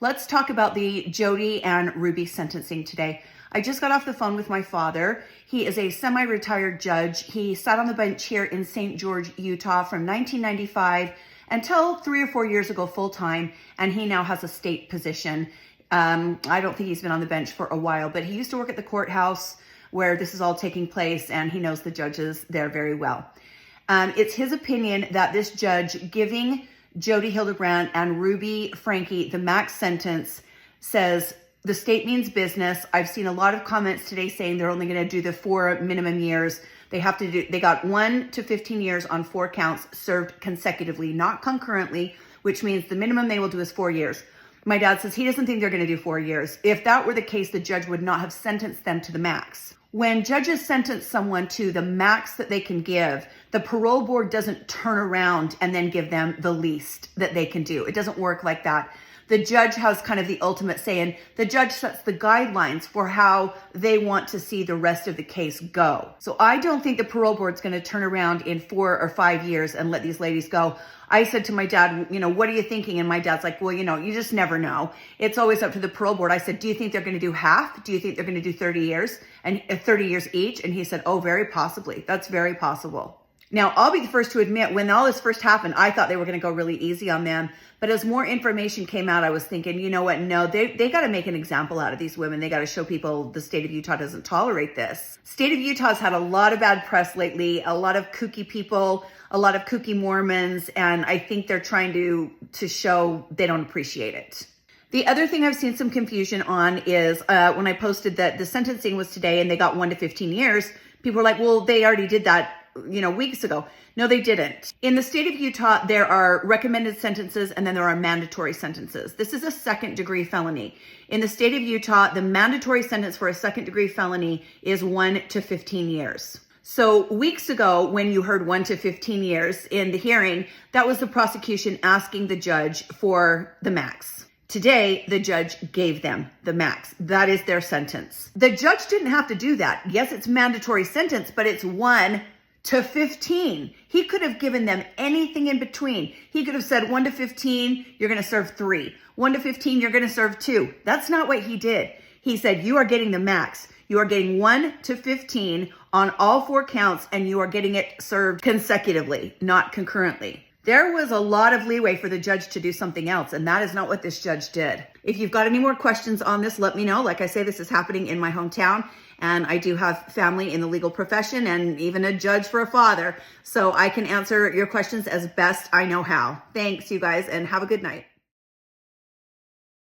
Let's talk about the Jody and Ruby sentencing today. I just got off the phone with my father. He is a semi-retired judge. He sat on the bench here in St. George, Utah from 1995 until 3 or 4 years ago full-time, and he now has a state position. I don't think he's been on the bench for a while, but he used to work at the courthouse where this is all taking place, and he knows the judges there very well. It's his opinion that this judge giving Jody Hildebrandt and Ruby Franke the max sentence says the state means business. I've seen a lot of comments today saying they're only going to do the 4 minimum years. They got 1 to 15 years on 4 counts served consecutively, not concurrently, which means the minimum they will do is 4 years. My dad says he doesn't think they're going to do 4 years. If that were the case, the judge would not have sentenced them to the max. When judges sentence someone to the max that they can give, the parole board doesn't turn around and then give them the least that they can do. It doesn't work like that. The judge has kind of the ultimate say, and the judge sets the guidelines for how they want to see the rest of the case go. So I don't think the parole board's going to turn around in 4 or 5 years and let these ladies go. I said to my dad, what are you thinking? And my dad's like, well, you just never know. It's always up to the parole board. I said, do you think they're going to do half? Do you think they're going to do 30 years and 30 years each? And he said, oh, very possibly. That's very possible. Now, I'll be the first to admit, when all this first happened, I thought they were going to go really easy on them. But as more information came out, I was thinking, you know what? No, they got to make an example out of these women. They got to show people the state of Utah doesn't tolerate this. State of Utah's had a lot of bad press lately, a lot of kooky people, a lot of kooky Mormons, and I think they're trying to show they don't appreciate it. The other thing I've seen some confusion on is when I posted that the sentencing was today and they got 1 to 15 years, people were like, well, they already did that weeks ago. No, they didn't. In the state of Utah, there are recommended sentences and then there are mandatory sentences. This is a second-degree felony. In the state of Utah, the mandatory sentence for a second-degree felony is 1 to 15 years. So weeks ago, when you heard 1 to 15 years in the hearing, that was the prosecution asking the judge for the max. Today, the judge gave them the max. That is their sentence. The judge didn't have to do that. Yes, it's mandatory sentence, but it's 1 to 15. He could have given them anything in between. He could have said 1 to 15, you're going to serve 3. 1 to 15, you're going to serve 2. That's not what he did. He said, you are getting the max. You are getting 1 to 15 on all 4 counts, and you are getting it served consecutively, not concurrently. There was a lot of leeway for the judge to do something else, and that is not what this judge did. If you've got any more questions on this, let me know. Like I say, this is happening in my hometown, and I do have family in the legal profession and even a judge for a father, so I can answer your questions as best I know how. Thanks, you guys, and have a good night.